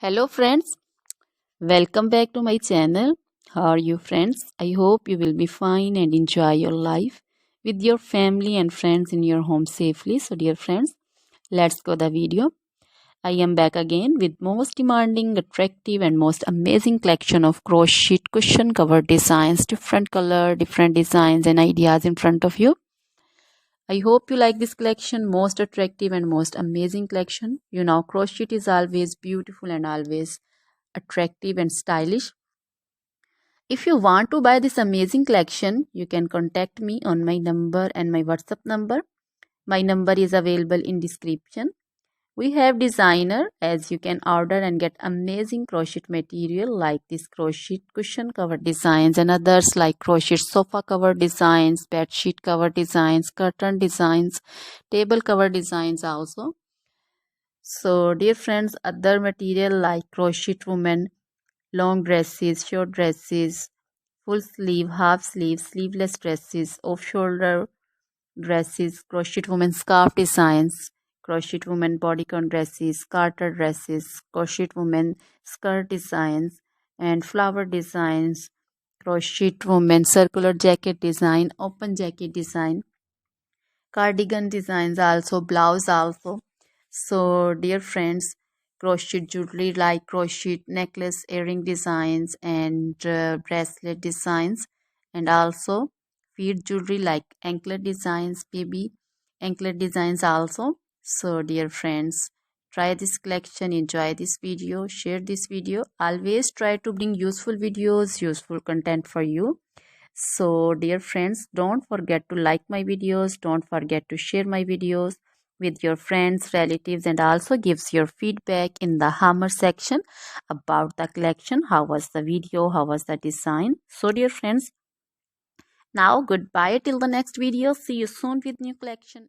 Hello friends, welcome back to my channel. How are you friends? I hope you will be fine and enjoy your life with your family and friends in your home safely. So dear friends, let's go the video. I am back again with most demanding, attractive and most amazing collection of crochet cushion cover designs, different color, different designs and ideas in front of you. I hope you like this collection, most attractive and most amazing collection. You know, crochet is always beautiful and always attractive and stylish. If you want to buy this amazing collection, you can contact me on my number and my WhatsApp number. My number is available in description. We have designer as you can order and get amazing crochet material like this crochet cushion cover designs and others like crochet sofa cover designs, bed sheet cover designs, curtain designs, table cover designs also. So dear friends, other material like crochet woman, long dresses, short dresses, full sleeve, half sleeve, sleeveless dresses, off shoulder dresses, crochet woman scarf designs, crochet woman bodycon dresses, garter dresses, crochet woman skirt designs, and flower designs, crochet woman circular jacket design, open jacket design, cardigan designs also, blouse also. So dear friends, crochet jewelry like crochet necklace, earring designs and bracelet designs, and also feet jewelry like anklet designs, baby anklet designs also. So dear friends, try this collection, enjoy this video, share this video. Always try to bring useful videos, useful content for you. So dear friends, don't forget to like my videos, don't forget to share my videos with your friends, relatives, and also gives your feedback in the hammer section about the collection. How was the video, how was the design? So dear friends, now goodbye till the next video. See you soon with new collection.